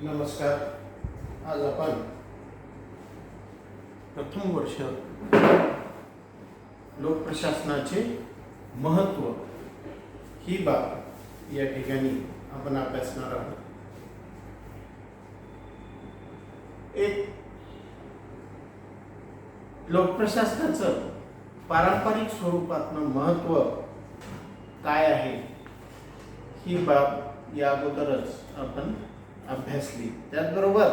नमस्कार. आज आपण प्रथम वर्ष लोकप्रशासनाचे महत्त्व ही बाब या ठिकाणी आपण अभ्यासणार आहोत. एक लोकप्रशासनाचं पारंपरिक स्वरूपातलं महत्त्व काय आहे ही बाब या अगोदरच आपण अभ्यासली. त्याचबरोबर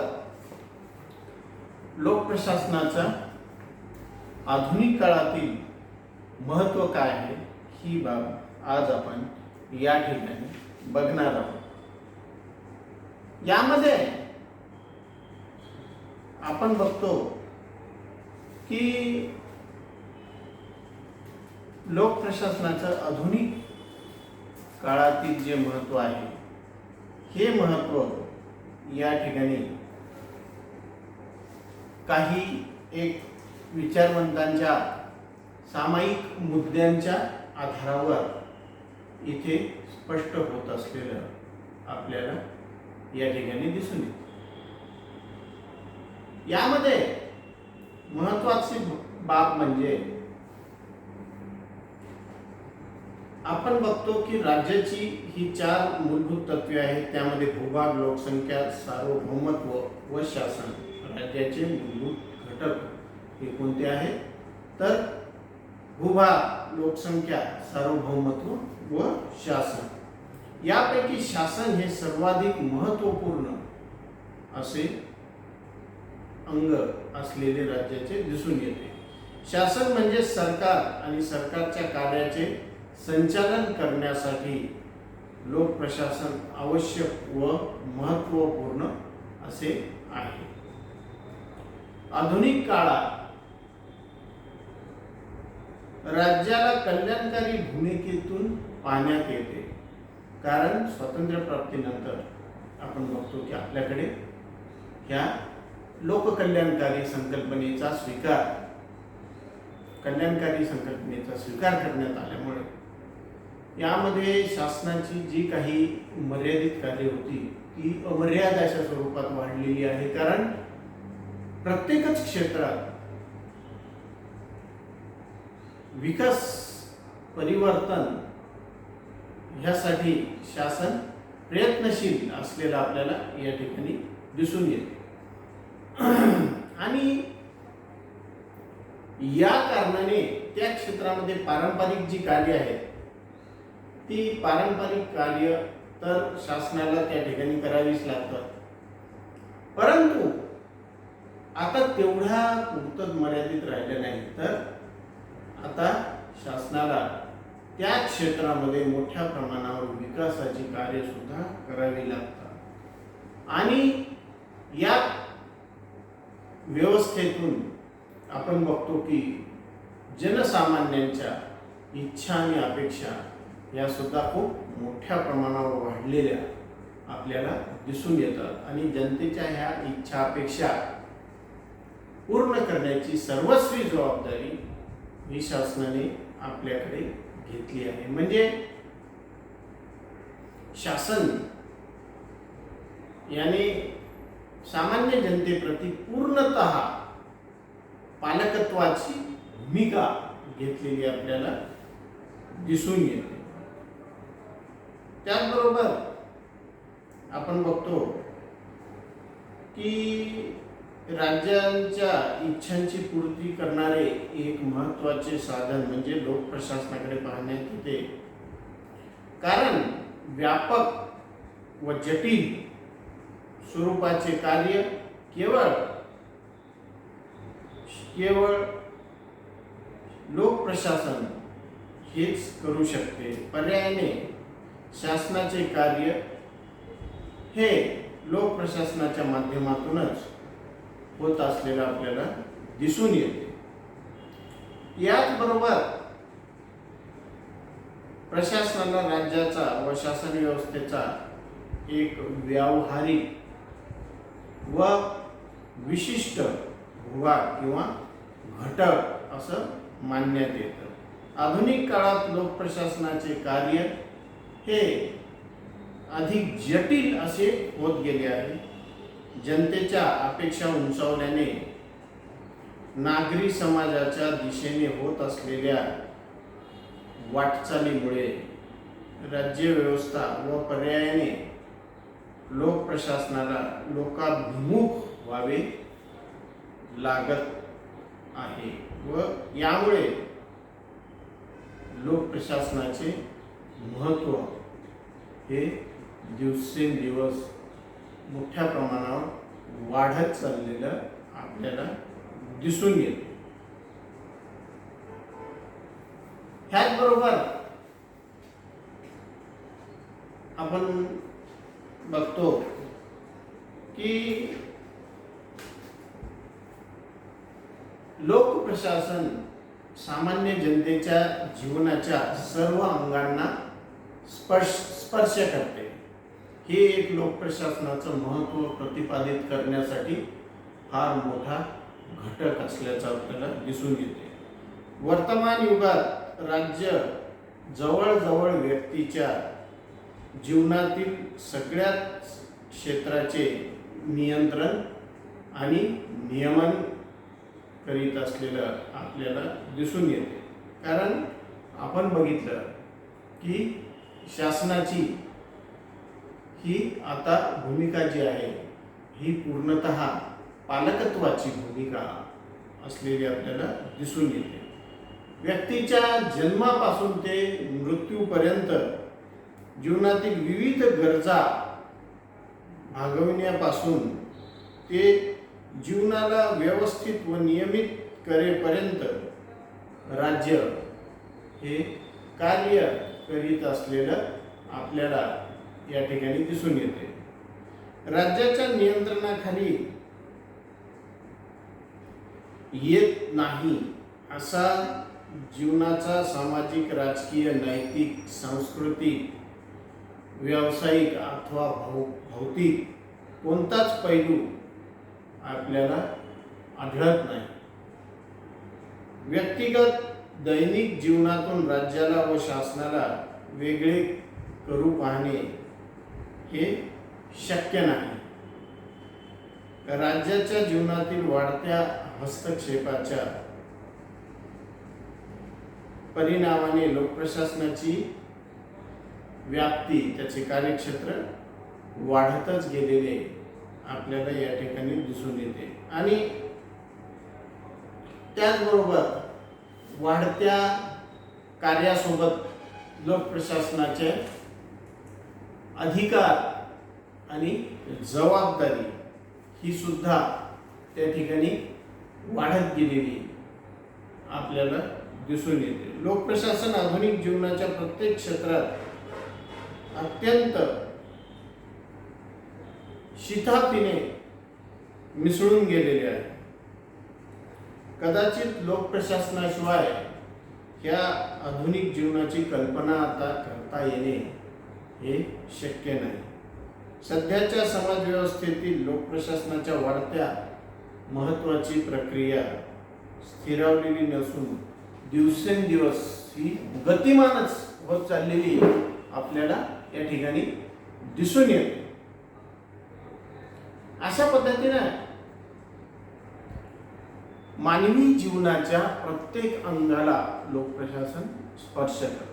लोकप्रशासनाचा आधुनिक काळातील महत्त्व काय आहे ही बाब आज आपण या ठिकाणी बघणार आहोत. यामध्ये आपण बघतो की लोकप्रशासनाचं आधुनिक काळातील जे महत्त्व आहे हे महत्त्व या ठिकाणी काही एक विचारवंतांच्या सामायिक मुद्द्यांच्या आधारावर इथे स्पष्ट होत असलेलं आपल्याला या ठिकाणी दिसून येते. यामध्ये महत्त्वाची बाब म्हणजे आपण बघतो की राज्याची ही 4 मूलभूत तत्वे आहेत. त्यामध्ये भूभाग, लोकसंख्या, सार्वभौमत्व व शासन. राज्याचे मूलभूत घटक हे कोणते आहेत तर भूभाग, लोकसंख्या, सार्वभौमत्व व शासन. यापैकी शासन हे सर्वाधिक महत्त्वपूर्ण असे अंग असलेले राज्याचे दिसून येते. शासन म्हणजे सरकार आणि सरकारच्या कार्याचे संचालन करण्यासाठी लोकप्रशासन आवश्यक व महत्त्वपूर्ण असे आहे. आधुनिक काळात राज्याला कल्याणकारी भूमिकेतून पाहण्यात येते. कारण स्वातंत्र्यप्राप्तीनंतर आपण बघतो की आपल्याकडे ह्या लोककल्याणकारी संकल्पनेचा स्वीकार करण्यात आल्यामुळे यामध्ये शासनाची जी काही मर्यादित कार्य होती ती अमर्याद अशा स्वरूपात वाढलेली आहे. कारण प्रत्येकच क्षेत्रात विकास परिवर्तन ह्यासाठी शासन प्रयत्नशील असलेलं आपल्याला या ठिकाणी दिसून येते. आणि या कारणाने त्या क्षेत्रामध्ये पारंपरिक जी कार्य आहेत ती पारंपरिक कार्य तर शासनाला त्या ठिकाणी करावीच लागतात. परंतु आता तेवढ्या पुरतं मर्यादित राहिलं नाही, तर आता शासनाला त्या क्षेत्रामध्ये मोठ्या प्रमाणावर विकासाची कार्य सुद्धा करावी लागतात. आणि या व्यवस्थेतून आपण बघतो की जनसामान्यांच्या इच्छा आणि अपेक्षा या सुद्धा खूप मोठ्या प्रमाणावर वाढलेल्या आपल्याला दिसून येतात. आणि जनतेच्या ह्या इच्छा अपेक्षा पूर्ण करण्याची सर्वस्वी जबाबदारी ही शासनाने आपल्याकडे घेतली आहे. म्हणजे शासन याने सामान्य जनतेप्रती पूर्णतः पालकत्वाची भूमिका घेतलेली आपल्याला दिसून येते. त्याचबरोबर आपण बघतो की राज्यांच्या इच्छांची पूर्ती करणारे एक महत्त्वाचे साधन म्हणजे लोकप्रशासनाकडे पाहण्यात येते. कारण व्यापक व जटिल स्वरूपाचे कार्य केवळ लोकप्रशासन हेच करू शकते. पर्यायाने शासनाचे कार्य हे लोकप्रशासनाच्या माध्यमातूनच होत असलेलं आपल्याला दिसून येते. याचबरोबर प्रशासनाला राज्याचा व शासन व्यवस्थेचा एक व्यावहारिक व विशिष्ट भूभाग किंवा घटक असं मानण्यात येतं. आधुनिक काळात लोकप्रशासनाचे कार्य हे अधिक जटिल असे होत गेले आहे. जनतेच्या अपेक्षा उंचावल्याने नागरी समाजाच्या दिशेने होत असलेल्या वाटचालीमुळे राज्य व्यवस्था व पर्यायाने लोकप्रशासनाला लोकाभिमुख व्हावे लागत आहे व यामुळे लोकप्रशासनाचे महत्त्व हे दिवसेंदिवस मोठ्या प्रमाणावर वाढत चाललेलं आपल्याला दिसून येते. ह्याचबरोबर आपण बघतो की लोकप्रशासन सामान्य जनतेच्या जीवनाच्या सर्व अंगांना स्पर्श करते. हे एक लोकप्रशासनाचं महत्त्व प्रतिपादित करण्यासाठी फार मोठा घटक असल्याचं आपल्याला दिसून येते. वर्तमान युगात राज्य जवळजवळ व्यक्तीच्या जीवनातील सगळ्याच क्षेत्राचे नियंत्रण आणि नियमन करीत असलेलं आपल्याला दिसून येते. कारण आपण बघितलं की शासनाची ही आता भूमिका जी आहे ही पूर्णतः पालकत्वाची भूमिका असलेली आपल्याला दिसून येते. व्यक्तीच्या जन्मापासून ते मृत्यूपर्यंत जीवनातील विविध गरजा भागविण्यापासून ते जीवनाला व्यवस्थित व नियमित करेपर्यंत राज्य हे कार्य करीत असलेलं आपल्याला या ठिकाणी दिसून येते. राज्याच्या नियंत्रणाखाली येत नाही असा जीवनाचा सामाजिक, राजकीय, नैतिक, सांस्कृतिक, व्यावसायिक अथवा भौतिक कोणताच पैलू आपल्याला आढळत नाही. व्यक्तिगत दैनिक जीवनातून राज्याला व शासनाला वेगळे करू पाहणे हे शक्य नाही. राज्याच्या जीवनातील वाढत्या हस्तक्षेपाच्या परिणामाने लोकप्रशासनाची व्याप्ती, त्याचे कार्यक्षेत्र वाढतच गेलेले आपल्याला या ठिकाणी दिसून येते. आणि त्याचबरोबर वाढत्या कार्यासोबत लोकप्रशासनाचे अधिकार आणि जबाबदारी ही सुद्धा त्या ठिकाणी वाढत गेलेली आपल्याला दिसून येते. लोकप्रशासन आधुनिक जीवनाच्या प्रत्येक क्षेत्रात अत्यंत शिताफीने मिसळून गेलेले आहे. कदाचित लोकप्रशासनाशिवाय ह्या आधुनिक जीवनाची कल्पना आता करता येणे हे शक्य नाही. सध्याच्या समाजव्यवस्थेतील लोकप्रशासनाच्या वाढत्या महत्त्वाची प्रक्रिया स्थिरावलेली नसून दिवसेंदिवस ही गतिमानच होत चाललेली आपल्याला या ठिकाणी दिसून येते. अशा पद्धतीने मानवी जीवनाच्या प्रत्येक अंगाला लोकप्रशासन स्पर्श करते.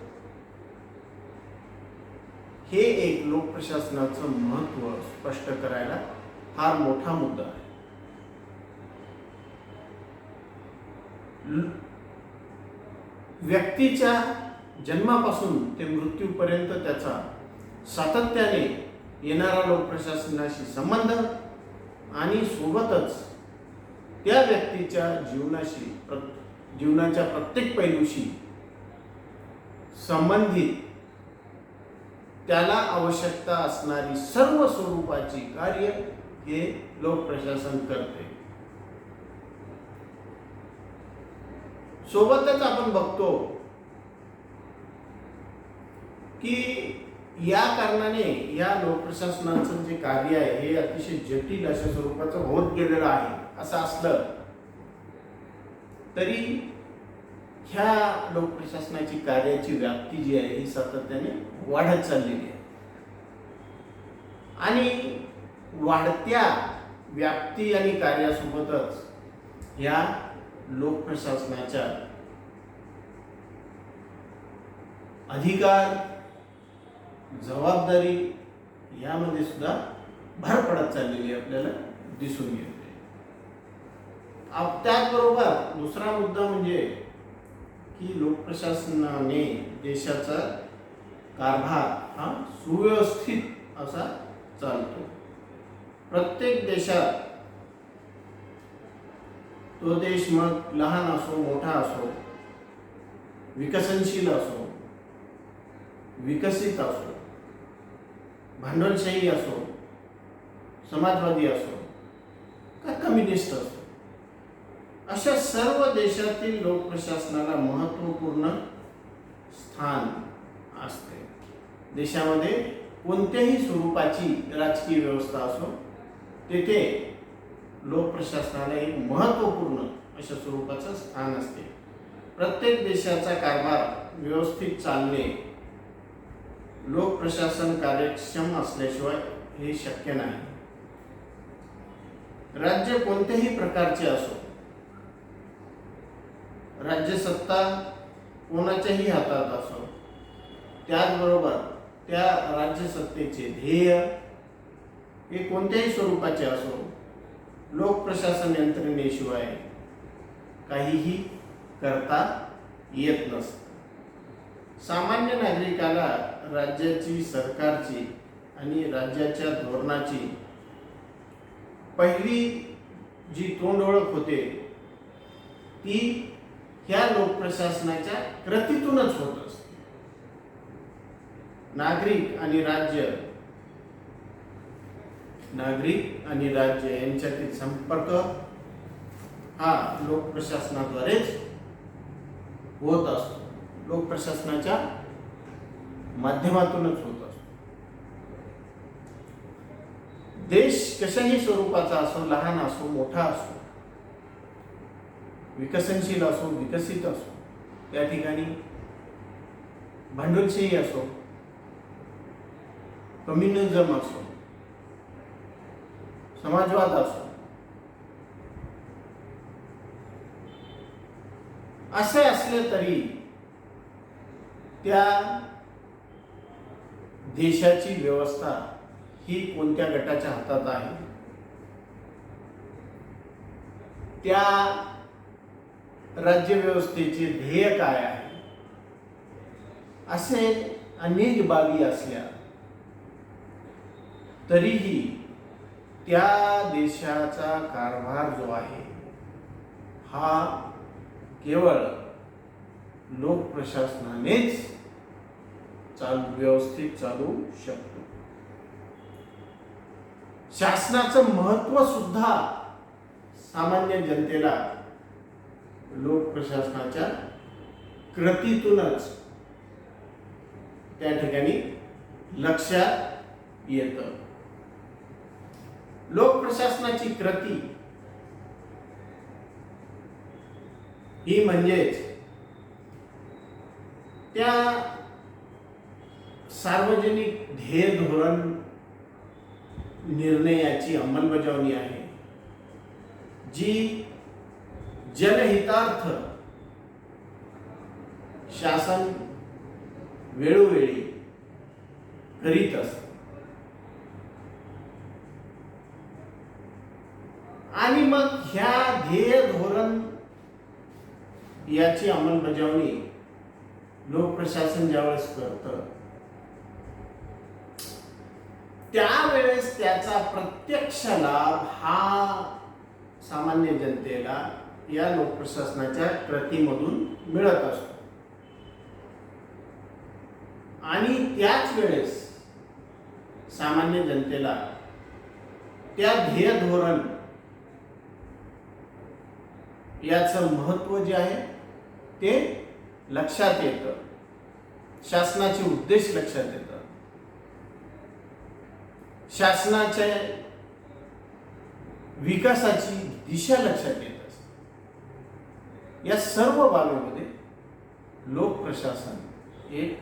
हे एक लोकप्रशासनाचं महत्त्व स्पष्ट करायला फार मोठा मुद्दा आहे. व्यक्तीच्या जन्मापासून ते मृत्यूपर्यंत त्याचा सातत्याने येणारा लोकप्रशासनाशी संबंध आणि सोबतच त्या व्यक्तीच्या जीवनाच्या प्रत्येक पैलूशी संबंधित त्याला आवश्यकता असणारी सर्व स्वरूपाची कार्य हे लोकप्रशासन करते. सोबतच आपण बघतो की या कारणाने या लोकप्रशासनाचं जे कार्य आहे हे अतिशय जटिल अशा स्वरूपाचं होत गेलेलं आहे. असं असलं तरी ह्या लोकप्रशासनाची कार्याची व्याप्ती जी आहे ही सातत्याने वाढत चाललेली आहे आणि वाढत्या व्याप्ती आणि कार्यासोबतच या लोकप्रशासनाच्या अधिकार, जबाबदारी यामध्ये सुद्धा भर पडत चाललेली आपल्याला दिसून येते. त्याचबरोबर दुसरा मुद्दा म्हणजे की लोकप्रशासनाने देशाचा कारभार हा सुव्यवस्थित असा चालतो. प्रत्येक देशात तो देश मग लहान असो, मोठा असो, विकसनशील असो, विकसित असो, भांडवलशाही असो, समाजवादी असो का कम्युनिस्ट असो, अशा सर्व देशातील लोकप्रशासनाला महत्त्वपूर्ण स्थान असते. देशामध्ये कोणत्याही स्वरूपाची राजकीय व्यवस्था असो, तेथे लोकप्रशासनाला एक महत्त्वपूर्ण अशा स्वरूपाचं स्थान असते. प्रत्येक देशाचा कारभार व्यवस्थित चालणे लोकप्रशासन कार्यक्षम असल्याशिवाय हे शक्य नाही. राज्य कोणत्याही प्रकारचे असो, राज्यसत्ता कोणाच्याही हातात असो, त्याचबरोबर त्या राज्यसत्तेचे ध्येय हे कोणत्याही स्वरूपाचे असो, लोकप्रशासन यंत्रणेशिवाय काहीही करता येत नसतं. सामान्य नागरिकाला राज्याची, सरकारची आणि राज्याच्या धोरणाची पहिली जी तोंड ओळख होते ती ह्या लोकप्रशासनाच्या कृतीतूनच होत असते. नागरिक आणि राज्य यांच्यातील संपर्क हा लोकप्रशासनाद्वारेच होत असतो, लोकप्रशासनाच्या माध्यमातूनच होत असतो. देश कशाही स्वरूपाचा असो, लहान असो, मोठा असो, विकसनशील असो, विकसित असो, त्या ठिकाणी भांडवलशाही असो, कम्युनिझम असो, समाजवाद असो, असे असले तरी त्या देशाची व्यवस्था ही कोणत्या गटाच्या हातात आहे, त्या राज्यव्यवस्थेचे ध्येय काय आहे, असे अनेक बाबी असल्या तरीही त्या देशाचा कारभार जो आहे हा केवळ लोकप्रशासनानेच व्यवस्थित चालू शकतो. शासनाचं महत्त्व सुद्धा सामान्य जनतेला लोकप्रशासनाच्या कृतीतूनच त्या ठिकाणी लक्षात येतं. लोकप्रशासनाची कृती ही म्हणजेच त्या सार्वजनिक ध्येय धोरण निर्णयाची अंमलबजावणी आहे, जी जनहितार्थ शासन वेळोवेळी करीत असते. आणि मग ह्या ध्येय धोरण याची अंमलबजावणी लोकप्रशासन ज्यावेळेस करतं त्यावेळेस त्याचा प्रत्यक्ष लाभ हा सामान्य जनतेला या लोकप्रशासनाच्या कृतीमधून मिळत असतो. आणि त्याच वेळेस सामान्य जनतेला त्या ध्येय धोरण याचं महत्त्व जे आहे ते लक्षात येतं, शासनाचे उद्देश लक्षात येतात, शासनाच्या विकासाची दिशा लक्षात येत असते. या सर्व बाबीमध्ये लोकप्रशासन एक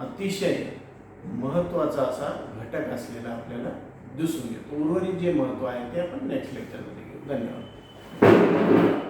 अतिशय महत्त्वाचा असा घटक असलेला आपल्याला दिसून येतो. उर्वरित जे महत्त्व आहे ते आपण नेक्स्ट लेक्चरमध्ये घेऊ. धन्यवाद.